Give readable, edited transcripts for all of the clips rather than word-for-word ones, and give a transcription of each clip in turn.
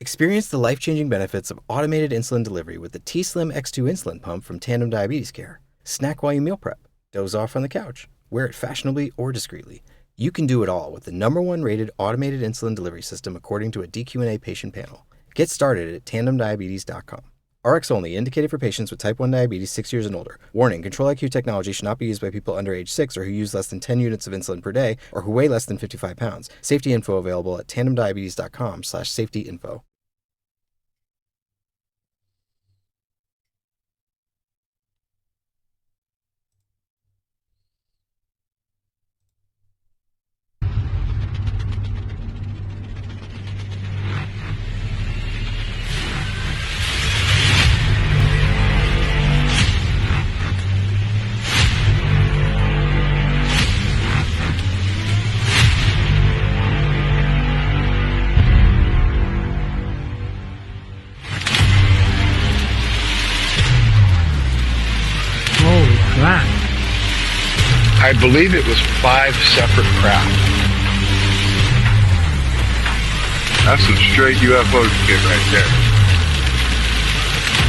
Experience the life-changing benefits of automated insulin delivery with the T-Slim X2 insulin pump from Tandem Diabetes Care. Snack while you meal prep, doze off on the couch, wear it fashionably or discreetly. You can do it all with the #1 rated automated insulin delivery system according to a DQ&A patient panel. Get started at tandemdiabetes.com. RX only, indicated for patients with type 1 diabetes 6 years and older. Warning, Control-IQ technology should not be used by people under age 6 or who use less than 10 units of insulin per day or who weigh less than 55 pounds. Safety info available at tandemdiabetes.com/safety-info. I believe it was 5 separate craft. That's some straight UFO shit right there.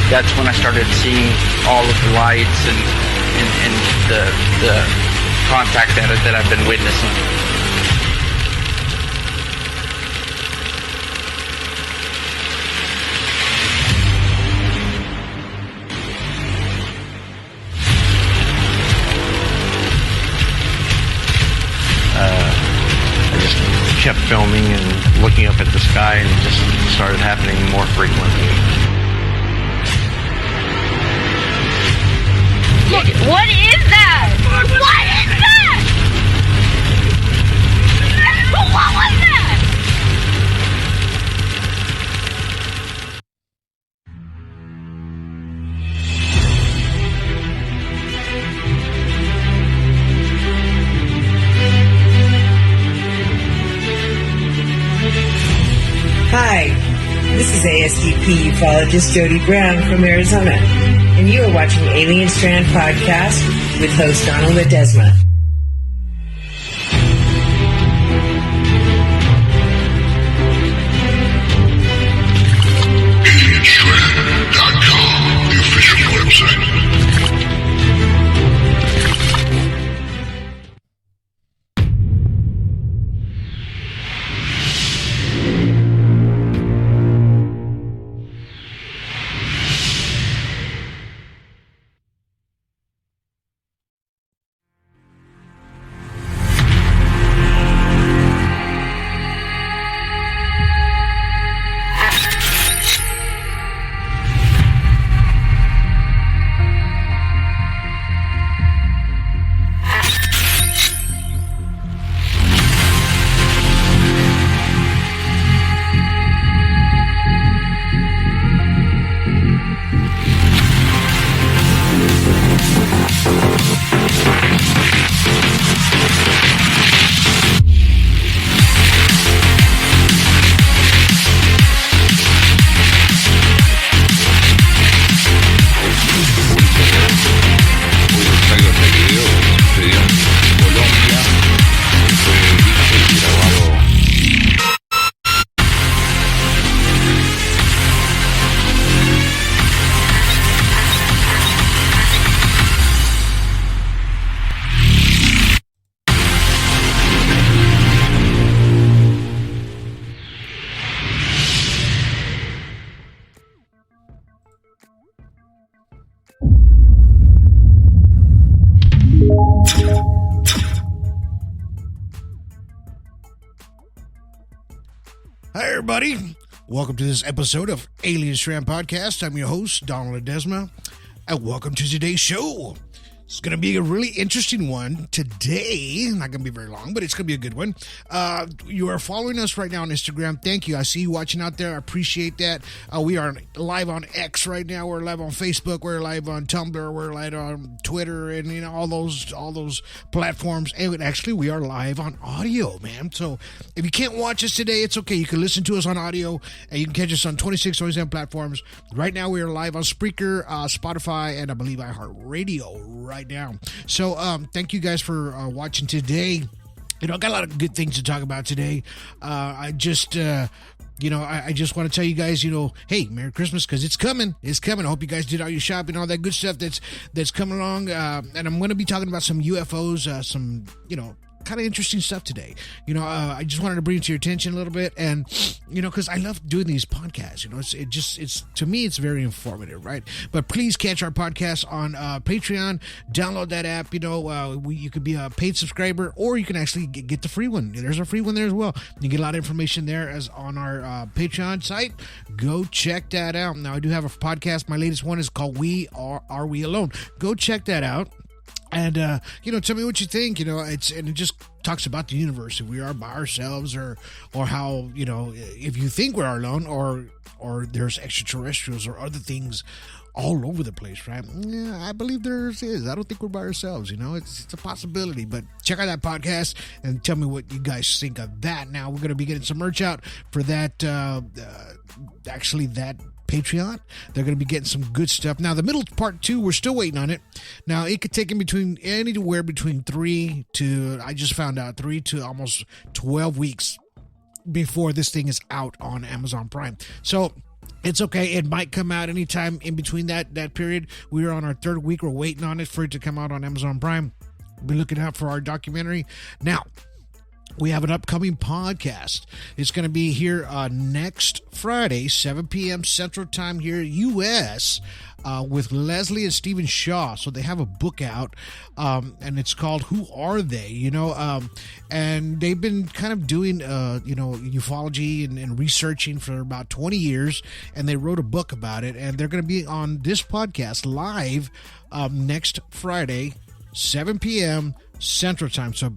That's when I started seeing all of the lights and the contact that I've been witnessing. Kept filming and looking up at the sky, and it just started happening more frequently. Look, what is that? What is that? What was that? Hi, this is ASDP ufologist Jody Brown from Arizona, and you are watching Alien Strand Podcast with host Donald Ledesma. AlienStrand.com, the official website. Hi, everybody. Welcome to this episode of Alien Strand Podcast. I'm your host, Donald Ledesma, and welcome to today's show. It's going to be a really interesting one today. Not going to be very long, but it's going to be a good one. You are following us right now on Instagram. Thank you. I see you watching out there. I appreciate that. We are live on X right now. We're live on Facebook. We're live on Tumblr. We're live on Twitter, and all those platforms. And actually, we are live on audio, man. So if you can't watch us today, it's okay. You can listen to us on audio, and you can catch us on 26 platforms. Right now, we are live on Spreaker, Spotify, and I believe iHeartRadio right now. So thank you guys for watching today. I got a lot of good things to talk about today. I just I just want to tell you guys, hey, Merry Christmas, because it's coming. It's coming. I hope you guys did all your shopping, all that good stuff that's coming along. And I'm going to be talking about some UFOs, some, kind of interesting stuff today. I just wanted to bring it to your attention a little bit, and because I love doing these podcasts. It's to me, it's very informative, right? But please catch our podcast on Patreon. Download that app. You could be a paid subscriber, or you can actually get the free one. There's a free one there as well. You get a lot of information there as on our Patreon site. Go check that out. Now, I do have a podcast. My latest one is called Are We Alone? Go check that out. And, tell me what you think. It just talks about the universe, if we are by ourselves, or how, if you think we're alone, or there's extraterrestrials or other things all over the place, right? Yeah, I believe there is. I don't think we're by ourselves, it's a possibility. But check out that podcast and tell me what you guys think of that. Now, we're going to be getting some merch out for that, that Patreon. They're going to be getting some good stuff. Now, the middle part 2, we're still waiting on it. Now, it could take anywhere between 3 to almost 12 weeks before this thing is out on Amazon Prime. So it's okay. It might come out anytime in between that period. We're on our 3rd week. We're waiting on it for it to come out on Amazon Prime. Be looking out for our documentary. Now, we have an upcoming podcast. It's going to be here next Friday, 7 p.m. Central Time here, U.S., with Leslie and Stephen Shaw. So they have a book out, and it's called Who Are They? And they've been kind of doing, ufology and researching for about 20 years, and they wrote a book about it, and they're going to be on this podcast live next Friday, 7 p.m. Central Time. So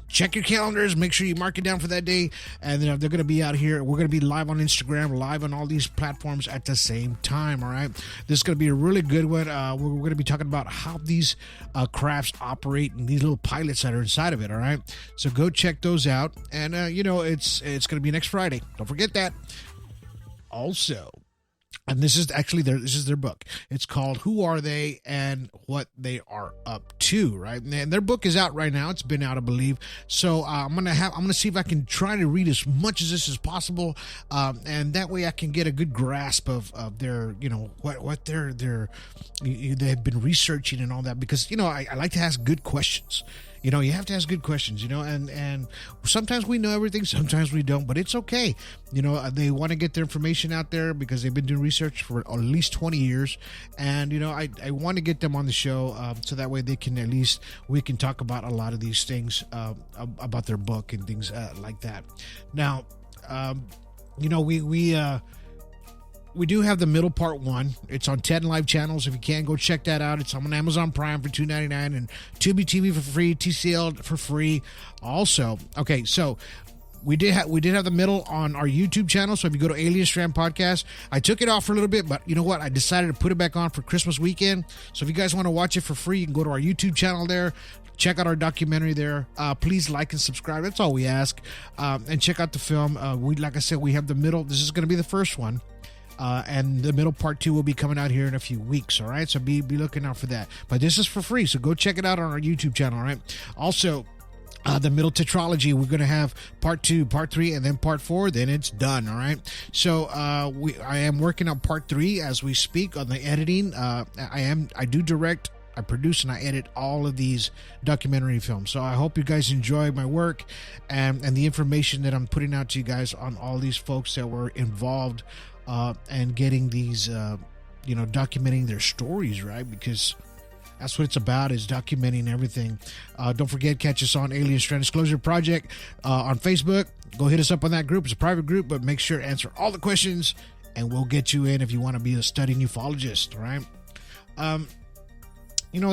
check your calendars. Make sure you mark it down for that day. And then they're going to be out here. We're going to be live on Instagram, live on all these platforms at the same time. All right. This is going to be a really good one. We're going to be talking about how these crafts operate and these little pilots that are inside of it. All right. So go check those out. And, it's going to be next Friday. Don't forget that. Also, and this is their book. It's called Who Are They and What They Are Up To, right? And their book is out right now. It's been out, I believe. So I'm gonna see if I can try to read as much of this as possible, and that way I can get a good grasp of their, what they've been researching and all that, because I like to ask good questions. You have to ask good questions, and sometimes we know everything, sometimes we don't, but it's okay. They want to get their information out there because they've been doing research for at least 20 years. And, I want to get them on the show so that way we can talk about a lot of these things about their book and things like that. Now, we do have the middle part 1. It's on 10 live channels. If you can, go check that out. It's on Amazon Prime for $2.99 and Tubi TV for free, TCL for free. Also, okay, so we did have the middle on our YouTube channel. So if you go to Alien Strand Podcast, I took it off for a little bit, but you know what? I decided to put it back on for Christmas weekend. So if you guys want to watch it for free, you can go to our YouTube channel there. Check out our documentary there. Please like and subscribe. That's all we ask. And check out the film. Like I said, we have the middle. This is going to be the first one. And the middle part 2 will be coming out here in a few weeks. All right. So be looking out for that. But this is for free. So go check it out on our YouTube channel. All right. Also, the middle tetralogy, we're going to have part 2, part 3, and then part 4. Then it's done. All right. So I am working on part 3 as we speak on the editing. I do direct, I produce, and I edit all of these documentary films. So I hope you guys enjoy my work and the information that I'm putting out to you guys on all these folks that were involved and getting these, documenting their stories, right? Because that's what it's about, is documenting everything. Don't forget, catch us on Alien Strand Disclosure Project on Facebook. Go hit us up on that group. It's a private group, but make sure to answer all the questions, and we'll get you in if you want to be a studying ufologist, all right? I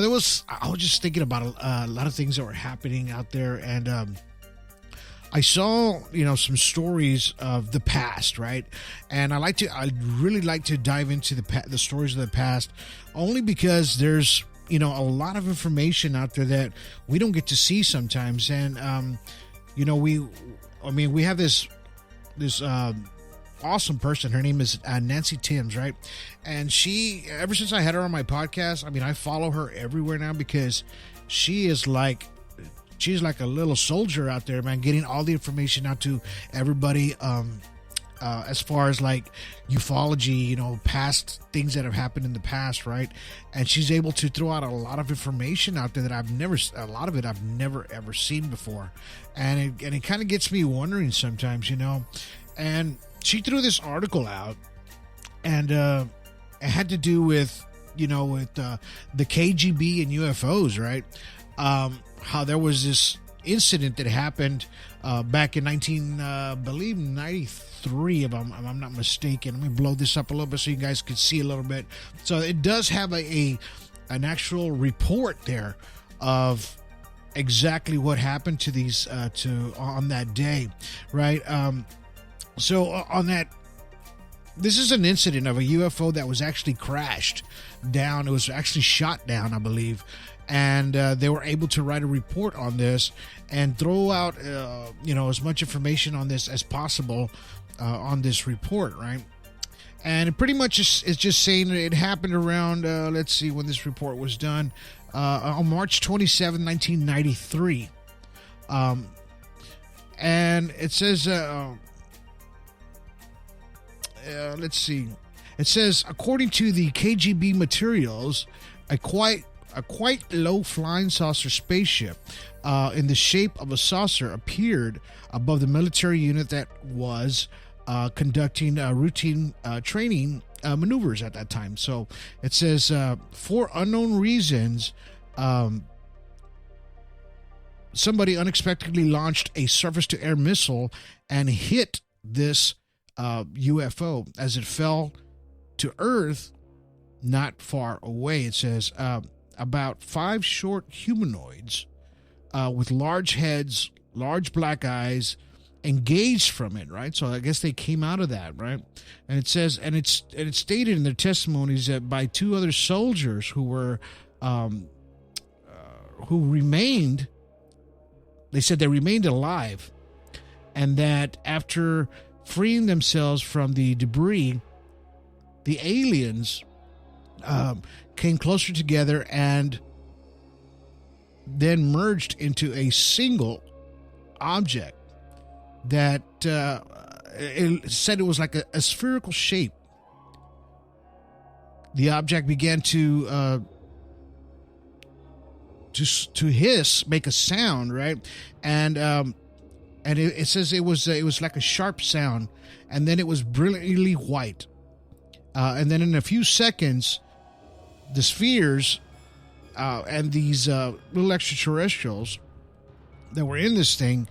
was just thinking about a lot of things that were happening out there, and I saw, some stories of the past, right? And I really like to dive into the stories of the past, only because there's, a lot of information out there that we don't get to see sometimes. And, we have this awesome person. Her name is Nancy Timms, right? And she, ever since I had her on my podcast, I follow her everywhere now, because she's like a little soldier out there, man, getting all the information out to everybody as far as like ufology, past things that have happened in the past, right? And she's able to throw out a lot of information out there that I've never ever seen before, and it kind of gets me wondering sometimes, And she threw this article out, and it had to do with the KGB and UFOs, right? How there was this incident that happened back in 1993, if I'm not mistaken. Let me blow this up a little bit so you guys can see a little bit. So it does have an actual report there of exactly what happened to these on that day, right? So on that, this is an incident of a UFO that was actually crashed down. It was actually shot down, I believe. And they were able to write a report on this and throw out, as much information on this as possible on this report, right? And it pretty much is just saying that it happened around, let's see when this report was done, on March 27, 1993. And it says, let's see. It says, according to the KGB materials, a quite low flying saucer spaceship in the shape of a saucer appeared above the military unit that was conducting routine training maneuvers at that time. So it says, for unknown reasons, somebody unexpectedly launched a surface-to-air missile and hit this UFO as it fell to Earth not far away. It says about 5 short humanoids with large heads, large black eyes, engaged from it, right? So I guess they came out of that, right? And it says, and it's stated in their testimonies that by 2 other soldiers who were who remained, they said they remained alive, and that after freeing themselves from the debris, the aliens came closer together and then merged into a single object that it said it was like a spherical shape. The object began to hiss, make a sound, right? And it says it was like a sharp sound, and then it was brilliantly white, and then in a few seconds, the spheres and these little extraterrestrials that were in this thing,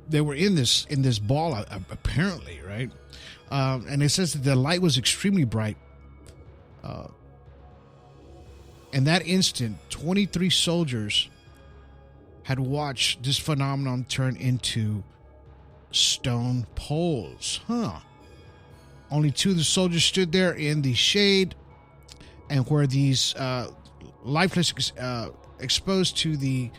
they were in this ball apparently, right? And it says that the light was extremely bright. In that instant, 23 soldiers had watched this phenomenon turn into stone poles. Only 2 of the soldiers stood there in the shade, and where these lifeless exposed to the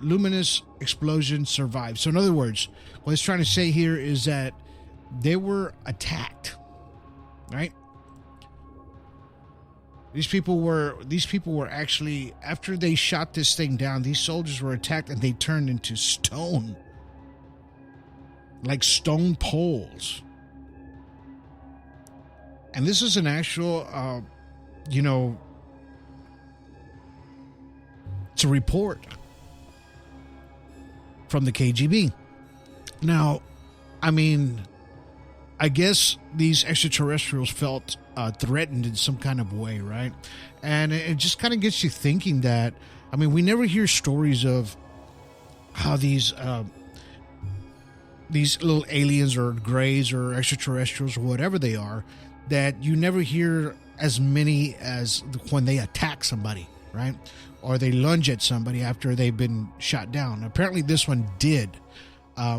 luminous explosion survived. So in other words, what it's trying to say here is that they were attacked, right? These people were actually, after they shot this thing down, these soldiers were attacked and they turned into stone. Like stone poles. And this is an actual, it's a report from the KGB. Now, I mean, I guess these extraterrestrials felt threatened in some kind of way, right? And it just kind of gets you thinking that, I mean, we never hear stories of how these little aliens or greys or extraterrestrials or whatever they are, that you never hear as many as when they attack somebody, right? Or they lunge at somebody after they've been shot down. Apparently this one did.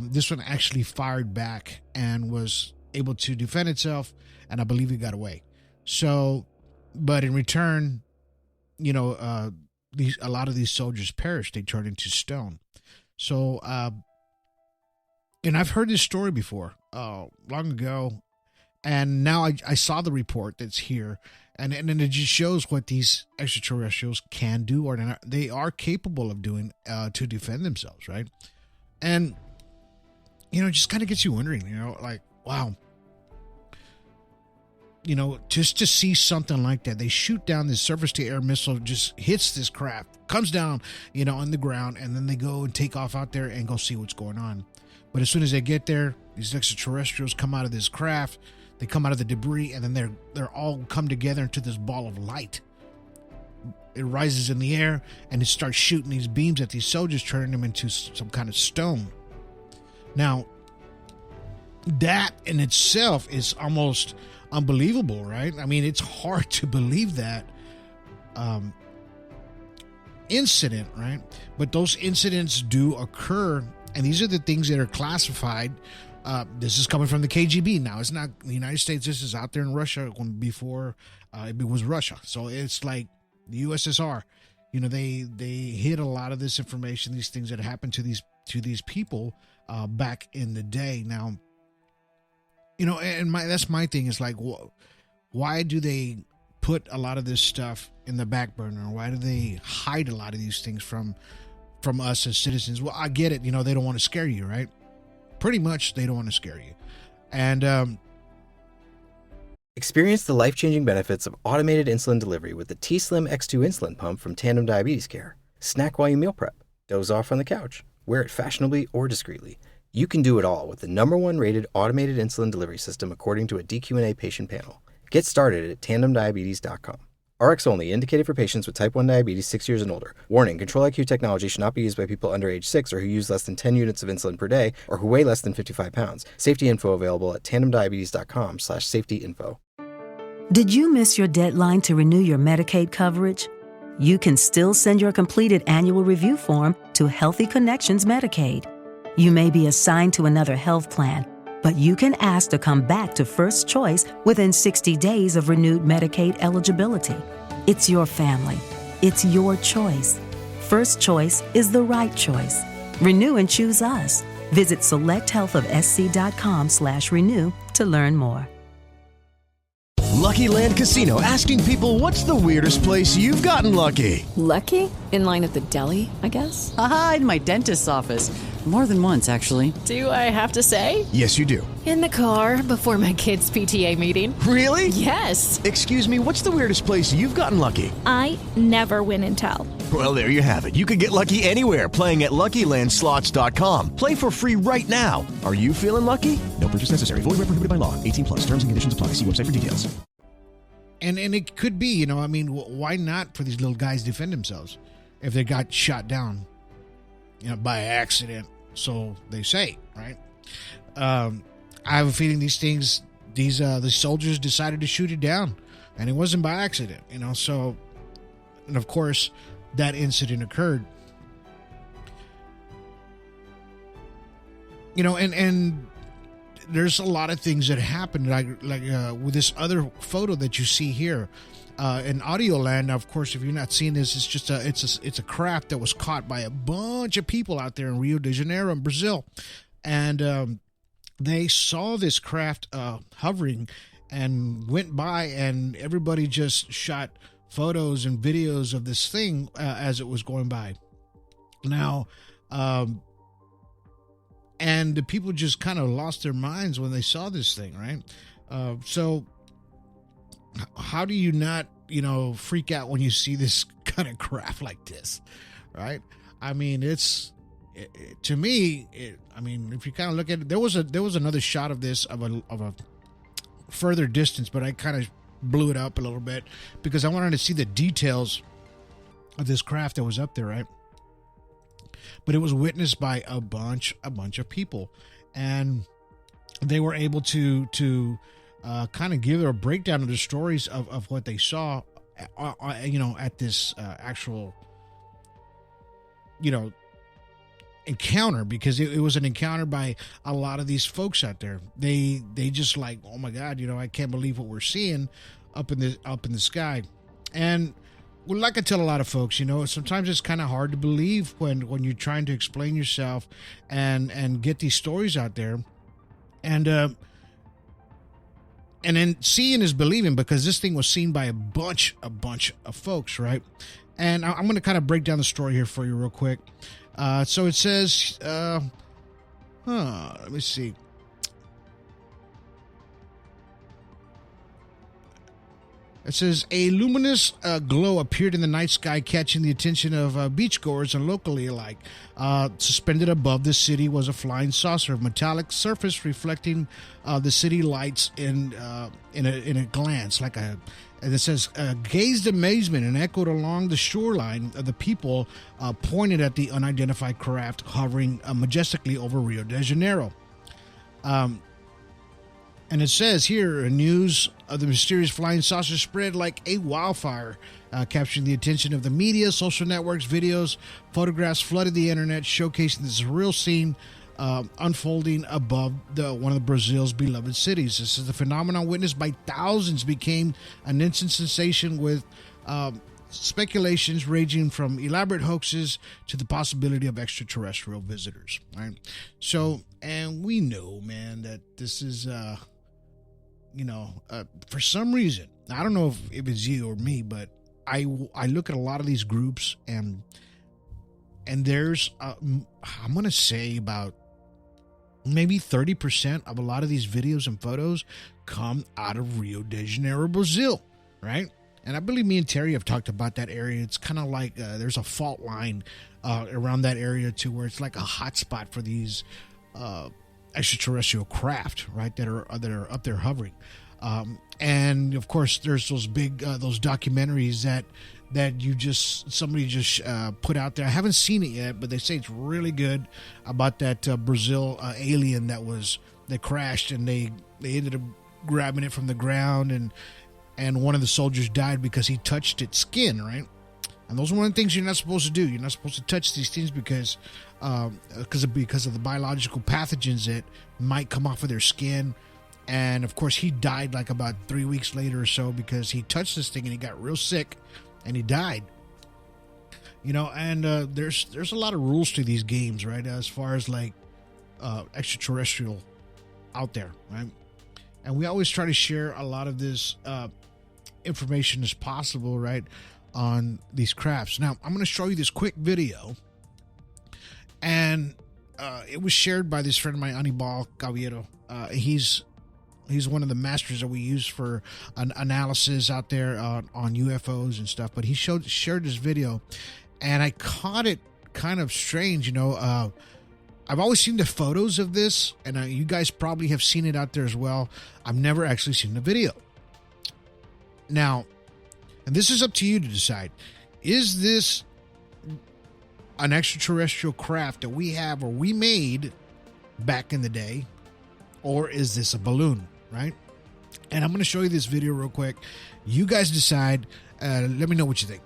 This one actually fired back and was able to defend itself, and I believe it got away. So, but in return, a lot of these soldiers perished. They turned into stone. So, and I've heard this story before, long ago, and now I saw the report that's here, and it just shows what these extraterrestrials can do, or they are capable of doing to defend themselves, right? And, it just kind of gets you wondering, like, wow. You know, just to see something like that, they shoot down this surface-to-air missile, just hits this craft, comes down, you know, on the ground, and then they go and take off out there and go see what's going on. But as soon as they get there, these extraterrestrials come out of this craft, they come out of the debris, and then they're all come together into this ball of light. It rises in the air, and it starts shooting these beams at these soldiers, turning them into some kind of stone. Now, that in itself is almost unbelievable, right? I mean, it's hard to believe that incident, right? But those incidents do occur, and these are the things that are classified. This is coming from the KGB. Now, it's not the United States. This is out there in Russia before it was Russia. So it's like the USSR. You know, they hid a lot of this information, these things that happened to these people back in the day. Now, you know, and that's my thing is like, why do they put a lot of this stuff in the back burner? Why do they hide a lot of these things from us as citizens? Well, I get it. You know, they don't want to scare you, right? Pretty much, they don't want to scare you. And Experience the life-changing benefits of automated insulin delivery with the T-Slim X2 insulin pump from Tandem Diabetes Care. Snack while you meal prep. Doze off on the couch. Wear it fashionably or discreetly. You can do it all with the #1 rated automated insulin delivery system according to a DQ&A patient panel. Get started at tandemdiabetes.com. RX only, indicated for patients with type 1 diabetes 6 years and older. Warning, Control-IQ technology should not be used by people under age 6 or who use less than 10 units of insulin per day or who weigh less than 55 pounds. Safety info available at tandemdiabetes.com/safety-info. Did you miss your deadline to renew your Medicaid coverage? You can still send your completed annual review form to Healthy Connections Medicaid. You may be assigned to another health plan, but you can ask to come back to First Choice within 60 days of renewed Medicaid eligibility. It's your family. It's your choice. First Choice is the right choice. Renew and choose us. Visit selecthealthofsc.com/renew to learn more. Lucky Land Casino, asking people, what's the weirdest place you've gotten lucky? Lucky? In line at the deli, I guess? Aha, in my dentist's office. More than once, actually. Do I have to say? Yes, you do. In the car before my kids' PTA meeting. Really? Yes. Excuse me, what's the weirdest place you've gotten lucky? I never win and tell. Well, there you have it. You can get lucky anywhere, playing at LuckyLandSlots.com. Play for free right now. Are you feeling lucky? No purchase necessary. Void where prohibited by law. 18+. Terms and conditions apply. See website for details. And it could be, you know, I mean, why not for these little guys defend themselves if they got shot down, you know, by accident? So they say, right? I have a feeling these the soldiers decided to shoot it down, and it wasn't by accident, you know. So, and of course, that incident occurred, you know, and there's a lot of things that happened, like with this other photo that you see here. In audio land, now, of course, if you're not seeing this, it's just it's a craft that was caught by a bunch of people out there in Rio de Janeiro in Brazil, and they saw this craft hovering and went by, and everybody just shot photos and videos of this thing as it was going by. Now, and the people just kind of lost their minds when they saw this thing, right? So how do you not, you know, freak out when you see this kind of crap like this, right? I mean, to me, I mean, if you kind of look at it, there was another shot of this of a further distance, but I kind of blew it up a little bit because I wanted to see the details of this craft that was up there, right? But it was witnessed by a bunch of people, and they were able to kind of give a breakdown of the stories of what they saw, you know, at this actual, you know, encounter, because it was an encounter by a lot of these folks out there. They just like, oh my God, you know, I can't believe what we're seeing up in the sky. And well, like I tell a lot of folks, you know, sometimes it's kind of hard to believe when you're trying to explain yourself and get these stories out there, and then seeing is believing, because this thing was seen by a bunch of folks, right? And I'm going to kind of break down the story here for you real quick. So it says, let me see. It says a luminous glow appeared in the night sky, catching the attention of beachgoers and locally alike. Suspended above the city was a flying saucer of metallic surface, reflecting the city lights in a glance, and it says, gazed amazement and echoed along the shoreline of the people pointed at the unidentified craft hovering majestically over Rio de Janeiro. And it says here, news of the mysterious flying saucer spread like a wildfire, capturing the attention of the media, social networks, videos, photographs flooded the internet, showcasing this surreal scene unfolding above one of Brazil's beloved cities. This is the phenomenon witnessed by thousands, became an instant sensation with speculations ranging from elaborate hoaxes to the possibility of extraterrestrial visitors. Right? So, and we know, man, that this is, for some reason, I don't know if it's you or me, but I look at a lot of these groups and there's, I'm going to say about maybe 30% of a lot of these videos and photos come out of Rio de Janeiro, Brazil, right? And I believe me and Terry have talked about that area. It's kind of like there's a fault line around that area too, where it's like a hot spot for these extraterrestrial craft, right, that are up there hovering. And of course, there's those big those documentaries that somebody just put out there. I haven't seen it yet, but they say it's really good about that Brazil alien that crashed, and they ended up grabbing it from the ground, and one of the soldiers died because he touched its skin, right? And those are one of the things you're not supposed to do. You're not supposed to touch these things because of the biological pathogens that might come off of their skin. And of course, he died like about 3 weeks later or so because he touched this thing and he got real sick. And he died, and there's a lot of rules to these games, right? As far as like extraterrestrial out there, right? And we always try to share a lot of this information as possible, right, on these crafts. Now, I'm going to show you this quick video, and it was shared by this friend of mine, Anibal Caballero. He's one of the masters that we use for an analysis out there on UFOs and stuff. But he shared this video, and I caught it kind of strange. I've always seen the photos of this, and you guys probably have seen it out there as well. I've never actually seen the video. Now, and this is up to you to decide. Is this an extraterrestrial craft that we have or we made back in the day? Or is this a balloon? Right? And I'm going to show you this video real quick. You guys decide. Let me know what you think.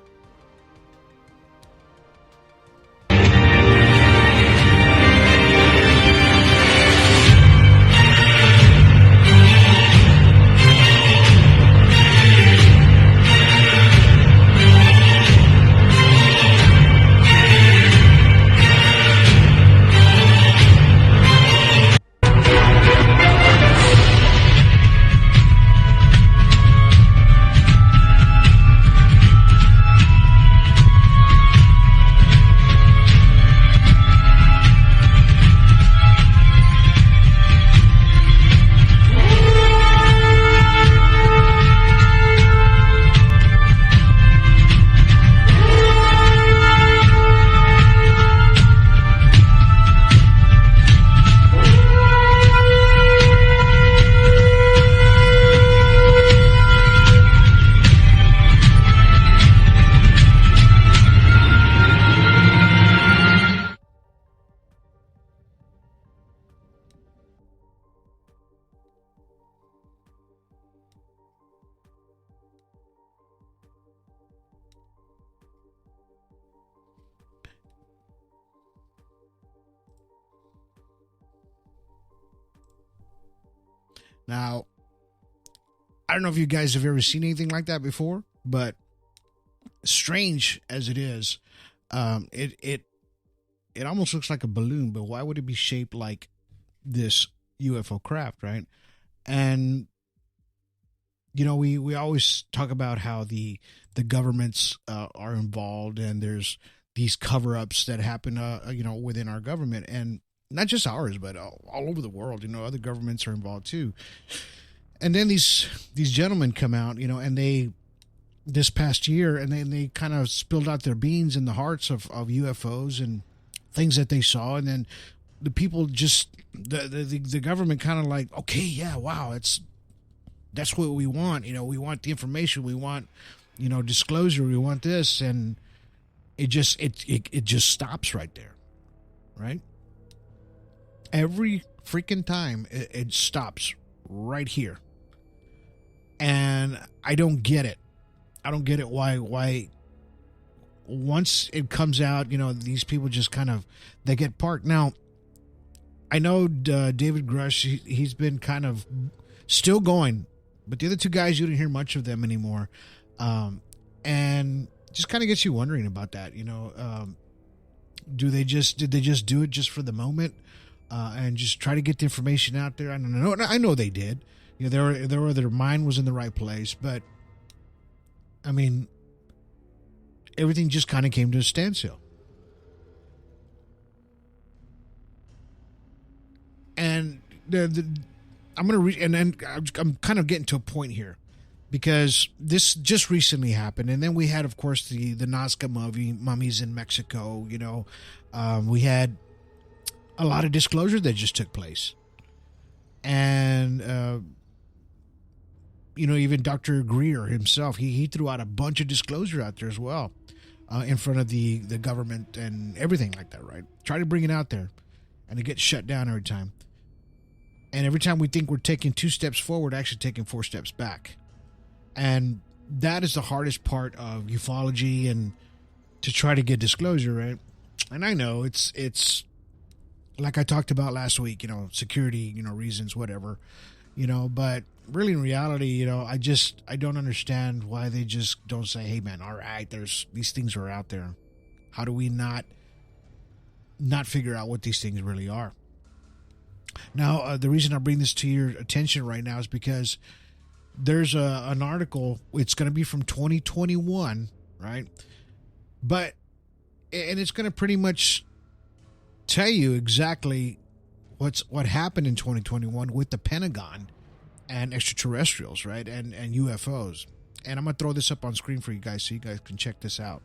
Now, I don't know if you guys have ever seen anything like that before, but strange as it is, it almost looks like a balloon, but why would it be shaped like this UFO craft, right? And we always talk about how the governments are involved, and there's these cover-ups that happen within our government, and not just ours, but all over the world. Other governments are involved too. And then these gentlemen come out, and they this past year, and they kind of spilled out their beans in the hearts of UFOs and things that they saw, and then the people just the government kind of like, okay, yeah, wow, that's what we want. We want the information, we want disclosure, we want this, and it just stops right there, right? Every freaking time it stops right here, and I don't get it. I don't get it why once it comes out, these people just kind of, they get parked. Now, I know David Grush, he's been kind of still going, but the other two guys, you didn't hear much of them anymore. And just kind of gets you wondering about that, did they just do it just for the moment, and just try to get the information out there? I don't know. I know they did. Their mind was in the right place, but I mean, everything just kind of came to a standstill. And I'm going to read, and then I'm kind of getting to a point here, because this just recently happened, and then we had, of course, the Nazca mummies in Mexico. We had a lot of disclosure that just took place, and even Dr. Greer himself, he threw out a bunch of disclosure out there as well, in front of the government and everything like that, right? Try to bring it out there, and it gets shut down every time. And every time we think we're taking 2 steps forward, actually taking 4 steps back. And that is the hardest part of ufology, and to try to get disclosure, right? And I know it's like I talked about last week, security, reasons, whatever, but really in reality, I don't understand why they just don't say, hey man, all right, these things are out there. How do we not figure out what these things really are? Now, the reason I bring this to your attention right now is because there's an article. It's going to be from 2021, right? And it's going to pretty much tell you exactly what happened in 2021 with the Pentagon and extraterrestrials, right? And UFOs. And I'm going to throw this up on screen for you guys so you guys can check this out.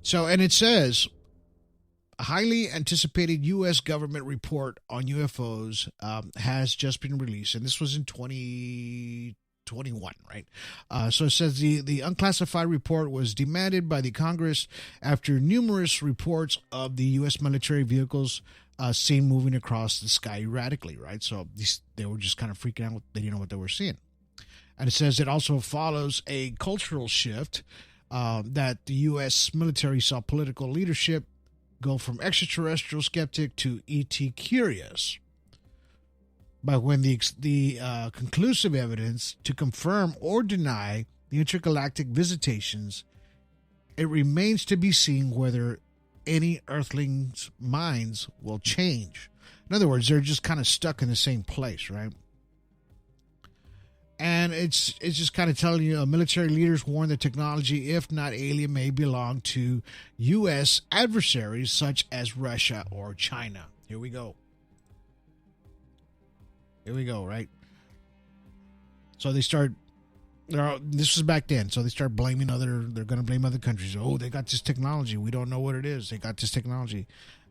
So, and it says, a highly anticipated U.S. government report on UFOs has just been released, and this was in 2021, right? So it says the unclassified report was demanded by the Congress after numerous reports of the U.S. military vehicles seen moving across the sky erratically, right? So they were just kind of freaking out. They didn't know what they were seeing. And it says it also follows a cultural shift that the U.S. military saw political leadership go from extraterrestrial skeptic to ET curious. But when the conclusive evidence to confirm or deny the intergalactic visitations, it remains to be seen whether any Earthlings' minds will change. In other words, they're just kind of stuck in the same place, right? And it's just kind of telling you, military leaders warn that technology, if not alien, may belong to U.S. adversaries such as Russia or China. Here we go. Here we go, right? So they start, this was back then, so they start blaming they're going to blame other countries. Oh, they got this technology. We don't know what it is. They got this technology.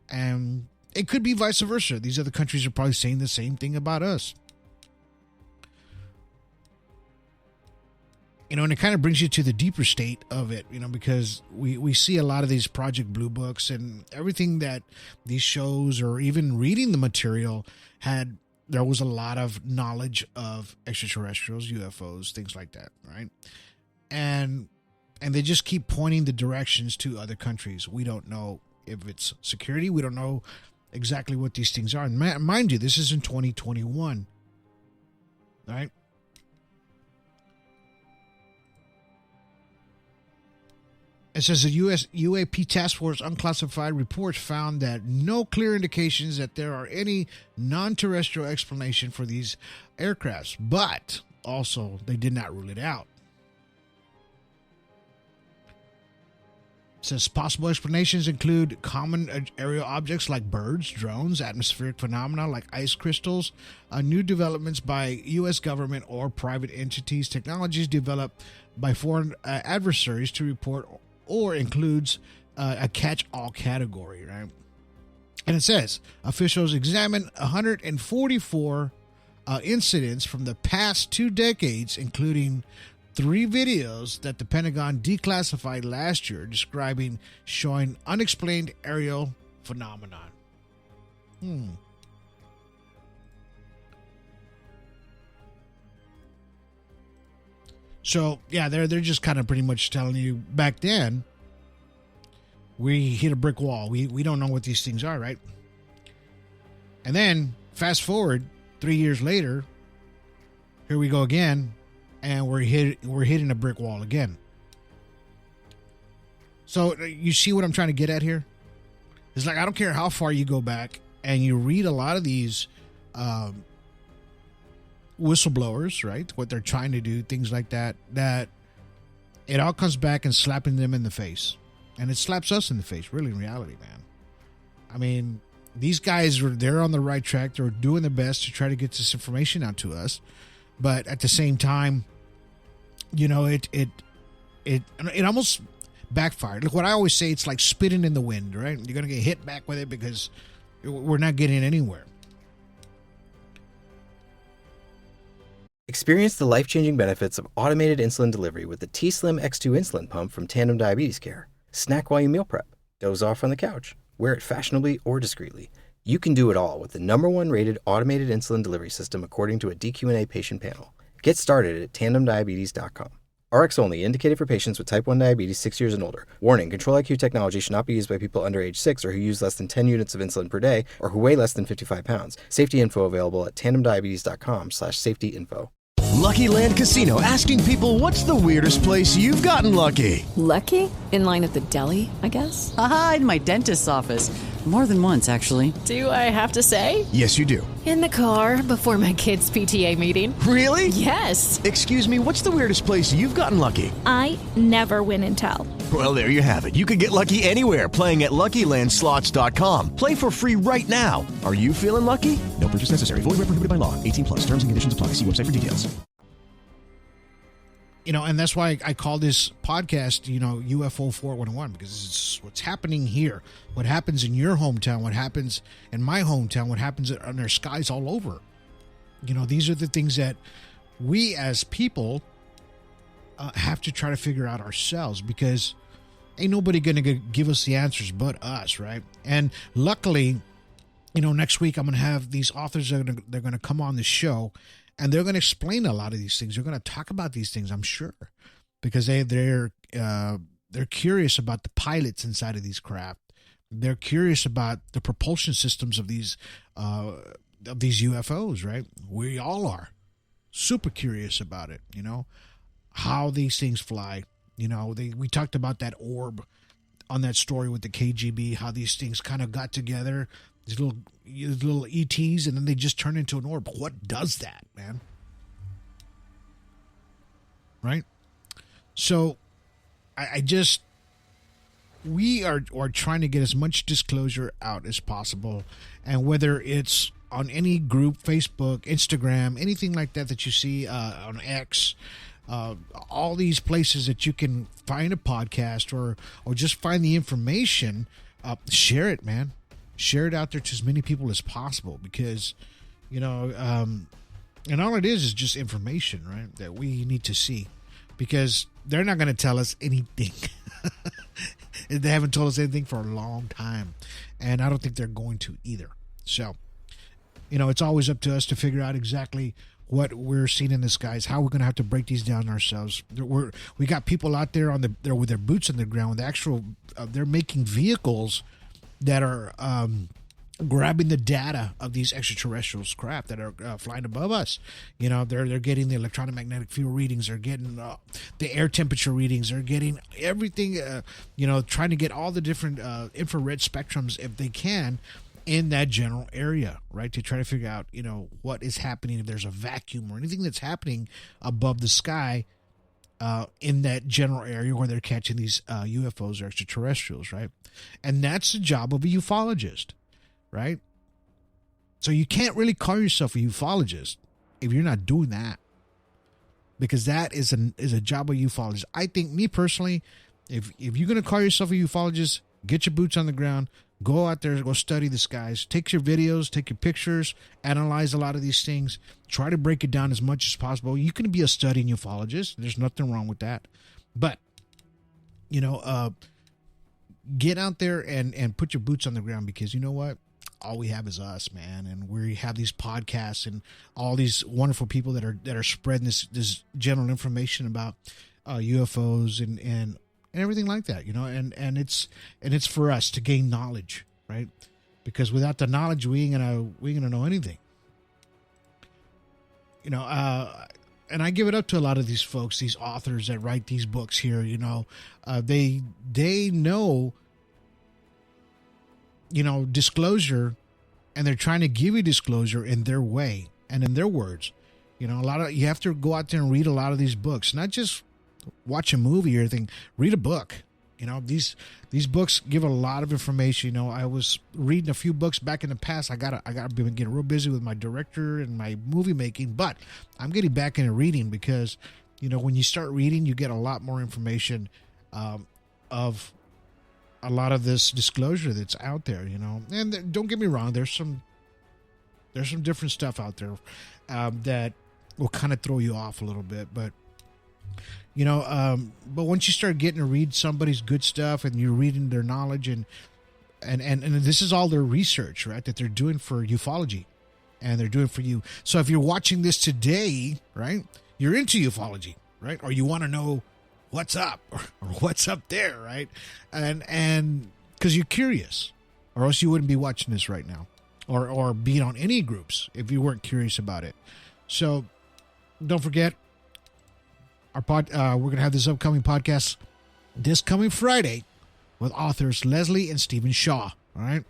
And it could be vice versa. These other countries are probably saying the same thing about us. And it kind of brings you to the deeper state of it, because we see a lot of these Project Blue Books and everything that these shows, or even reading the material, there was a lot of knowledge of extraterrestrials, UFOs, things like that, right? And they just keep pointing the directions to other countries. We don't know if it's security. We don't know exactly what these things are. And mind you, this is in 2021, right? It says the U.S. UAP Task Force unclassified reports found that no clear indications that there are any non-terrestrial explanation for these aircrafts, but also they did not rule it out. Says possible explanations include common aerial objects like birds, drones, atmospheric phenomena like ice crystals, new developments by U.S. government or private entities, technologies developed by foreign adversaries to report, or includes a catch-all category, right? And it says officials examined 144 incidents from the past 2 decades, including 3 videos that the Pentagon declassified last year showing unexplained aerial phenomenon. So, yeah, they're just kind of pretty much telling you back then, we hit a brick wall. We don't know what these things are, right? And then, fast forward 3 years later, here we go again, and we're hitting a brick wall again. So you see what I'm trying to get at here? It's like, I don't care how far you go back and you read a lot of these whistleblowers, right? What they're trying to do, things like that it all comes back and slapping them in the face. And it slaps us in the face, really, in reality, man. I mean, these guys, they're on the right track. They're doing their best to try to get this information out to us. But at the same time, you know, it almost backfired. Look, what I always say, it's like spitting in the wind, right? You're going to get hit back with it because we're not getting anywhere. Experience the life-changing benefits of automated insulin delivery with the T-Slim X2 insulin pump from Tandem Diabetes Care. Snack while you meal prep. Doze off on the couch. Wear it fashionably or discreetly. You can do it all with the #1 rated automated insulin delivery system according to a DQ&A patient panel. Get started at tandemdiabetes.com. RX only, indicated for patients with type 1 diabetes 6 years and older. Warning, Control-IQ technology should not be used by people under age 6 or who use less than 10 units of insulin per day or who weigh less than 55 pounds. Safety info available at tandemdiabetes.com/safety-info. Lucky Land Casino, asking people, what's the weirdest place you've gotten lucky? Lucky? In line at the deli, I guess? Aha, in my dentist's office. More than once, actually. Do I have to say? Yes, you do. In the car before my kids' PTA meeting. Really? Yes. Excuse me, what's the weirdest place you've gotten lucky? I never win and tell. Well, there you have it. You can get lucky anywhere, playing at LuckyLandSlots.com. Play for free right now. Are you feeling lucky? No purchase necessary. Void where prohibited by law. 18+. Terms and conditions apply. See website for details. You know, and that's why I call this podcast, you know, UFO 411, because it's what's happening here, what happens in your hometown, what happens in my hometown, what happens on their skies all over. You know, these are the things that we as people have to try to figure out ourselves, because ain't nobody going to give us the answers but us, right? And luckily, you know, next week I'm going to have these authors they're going to come on the show. And they're going to explain a lot of these things. They're going to talk about these things, I'm sure, because they're curious about the pilots inside of these craft. They're curious about the propulsion systems of these UFOs, right? We all are super curious about it. You know, how these things fly. You know, we talked about that orb on that story with the KGB. How these things kind of got together. These little ETs, and then they just turn into an orb. What does that, man? Right? So, we are trying to get as much disclosure out as possible, and whether it's on any group, Facebook, Instagram, anything like that you see on X, all these places that you can find a podcast or just find the information, share it, man. Share it out there to as many people as possible, because, you know, and all it is just information, right, that we need to see, because they're not going to tell us anything. They haven't told us anything for a long time, and I don't think they're going to either. So, you know, it's always up to us to figure out exactly what we're seeing in the skies, how we're going to have to break these down ourselves. We got people out there there with their boots on the ground, with actual, they're making vehicles that are grabbing the data of these extraterrestrial craft that are flying above us. You know, they're getting the electromagnetic field readings, they're getting the air temperature readings, they're getting everything, you know, trying to get all the different infrared spectrums, if they can, in that general area, right, to try to figure out, you know, what is happening, if there's a vacuum or anything that's happening above the sky in that general area where they're catching these UFOs or extraterrestrials, right? And that's the job of a ufologist, right? So you can't really call yourself a ufologist if you're not doing that, because that is a job of a ufologist. I think, me personally, if you're going to call yourself a ufologist, get your boots on the ground, go out there, go study the skies, take your videos, take your pictures, analyze a lot of these things, try to break it down as much as possible. You can be a studying ufologist. There's nothing wrong with that. But, get out there and put your boots on the ground, because you know what? All we have is us, man. And we have these podcasts and all these wonderful people that are spreading this general information about UFOs and everything like that, and it's for us to gain knowledge, right? Because without the knowledge, we ain't gonna know anything. And I give it up to a lot of these folks, these authors that write these books here. They know, disclosure, and they're trying to give you disclosure in their way and in their words. You have to go out there and read a lot of these books, not just watch a movie or anything. Read a book. These books give a lot of information. I was reading a few books back in the past. I gotta get real busy with my director and my movie making, but I'm getting back into reading because, when you start reading, you get a lot more information of a lot of this disclosure that's out there. And don't get me wrong, there's some different stuff out there that will kind of throw you off a little bit, but once you start getting to read somebody's good stuff and you're reading their knowledge and this is all their research, right, that they're doing for ufology, and they're doing for you. So if you're watching this today, right, you're into ufology, right, or you want to know what's up or what's up there, right, and because you're curious, or else you wouldn't be watching this right now, or being on any groups if you weren't curious about it. So don't forget, we're going to have this upcoming podcast this coming Friday with authors Leslie and Stephen Shaw. All right,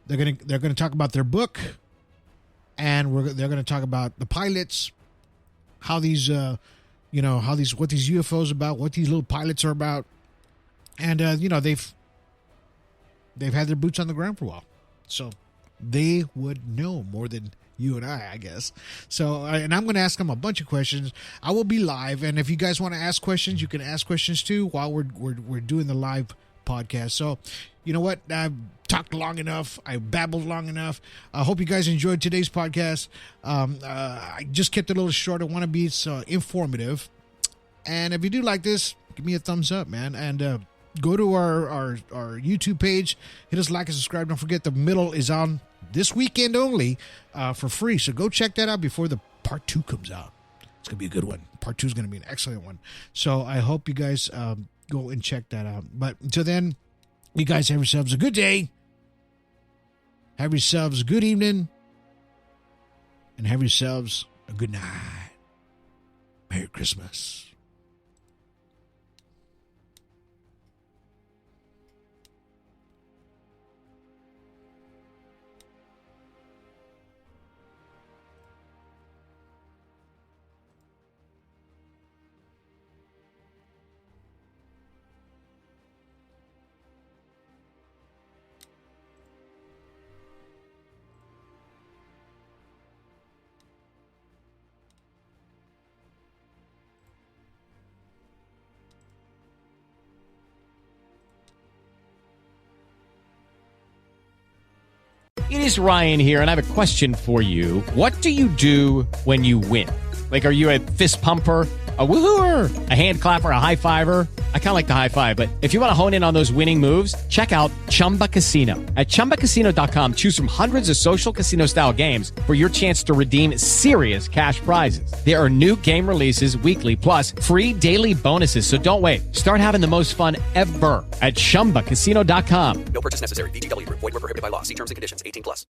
they're going to talk about their book, and they're going to talk about the pilots, how these what these UFOs about, what these little pilots are about, and they've had their boots on the ground for a while, so they would know more than you and I guess. So, and I'm going to ask them a bunch of questions. I will be live, and if you guys want to ask questions, you can ask questions too while we're doing the live podcast. So, you know what? I've talked long enough. I babbled long enough. I hope you guys enjoyed today's podcast. I just kept it a little short. I want to be informative. And if you do like this, give me a thumbs up, man. And go to our YouTube page. Hit us like and subscribe. Don't forget, the middle is on this weekend only for free. So go check that out before the part 2 comes out. It's going to be a good one. Part 2 is going to be an excellent one. So I hope you guys go and check that out. But until then, you guys have yourselves a good day. Have yourselves a good evening. And have yourselves a good night. Merry Christmas. It is Ryan here, and I have a question for you. What do you do when you win? Like, are you a fist pumper, a woohooer, a hand clapper, a high fiver? I kind of like the high five, but if you want to hone in on those winning moves, check out Chumba Casino. At ChumbaCasino.com, choose from hundreds of social casino-style games for your chance to redeem serious cash prizes. There are new game releases weekly, plus free daily bonuses. So don't wait. Start having the most fun ever at ChumbaCasino.com. No purchase necessary. VGW. Void where prohibited by law. See terms and conditions. 18+.